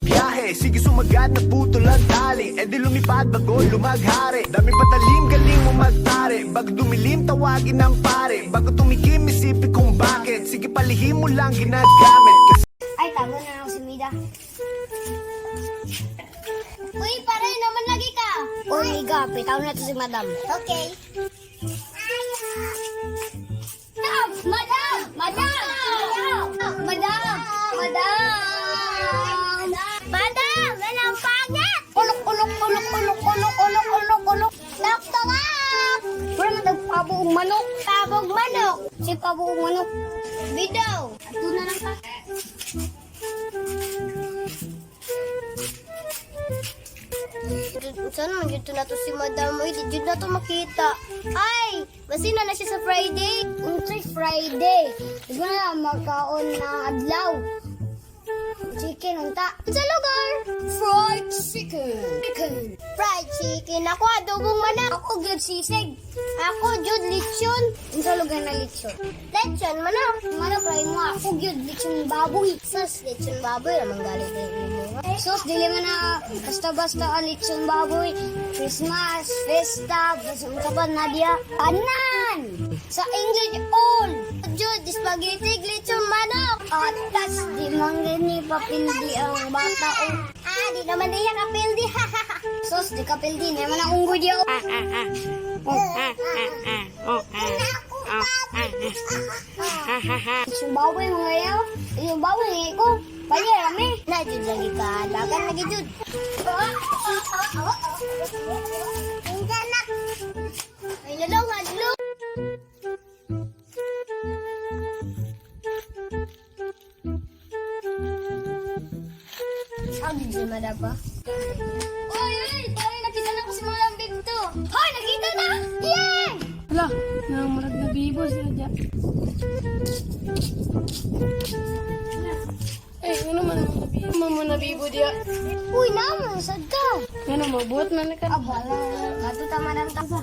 Biyahe, sige sumagad na putol ang tali. E di lumipad bago lumaghari. Dami patalim, galing mo magtari. Bago dumilim, tawagin ng pare. Bago tumikim, isipin kung bakit. Sige palihim mo lang ginagamit. Ay, tago na ako si Mida. Uy, pare, naman lagi ka. Uy, Iga, pitaw na to si Madam. Okay. Madam! Madam! Madam! Madam! Madam! Madam! Walang pangit! Ulok, ulok, ulok, ulok, ulok, ulok, ulok, ulok. Lakto nga! Parang nagpabuong manok. Tabog manok. Si pabuong manok. Bidaw. Ito na lang ka. Sana dito na to si Madam. Uy, dito na to makita. Ay! Masina na siya sa Friday. Unsay Friday? Di ba na magkaon na adlaw? Chicken, unta. Sa lugar? Fried chicken. Fried chicken. Ako adobong manok. Ako gyud sisig. Ako jud lechon. Sa lugar na lechon. Lechon manok. Manok ray mo. Ako gyud lechon baboy. Sus, lechon baboy naman galit din mo. Sus, dili man na basta-basta ang lechon baboy. Christmas, festa, basang kapan Nadia. Anan! Sa English all. Jud, spaghetti, lechon manok. At tas di man gani papildi ang bata o. Di naman diya kapildi. Sus, di kapildi naman ang unggoy diya. Yung baboy mo ngayon. Yung baboy ngayon ko. Bali, rami. Na, jud lagi ka. Dagan lagi, jud. Hindi na. Ay, lalong, hadlo. Ang di siya madapa. Uy, parang nakita na ko si mga lambing to. Hoy, nakita na! Yay! Hala, namarag na bibo sila dyan. Ano man ang nabibo? Ano man nabibo diya? Uy, naman, sad ka. Ano, mabuhat man na ka. Abala, katutama ng tasa.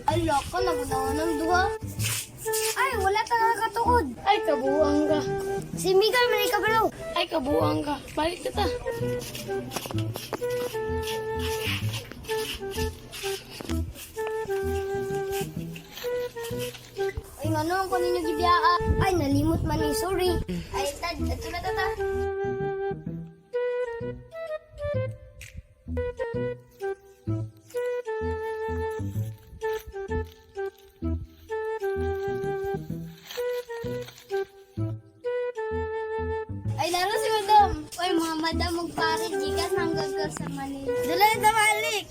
Ay, loko, nagunawa ng duha. Ay, wala ka nakakatuod. Ay, kabuang ka. Si Miguel, may kabalaw. Ay, kabuang ka. Balik ka ta. Ay, ano ang kunin yung gibiyaa? Ay, nalimot man eh, sorry. Ay, tad, ito na tata. Ay, laro si Madam. Ay, mga Madam, magpare, gikas hanggang sa Manila. Dala na balik.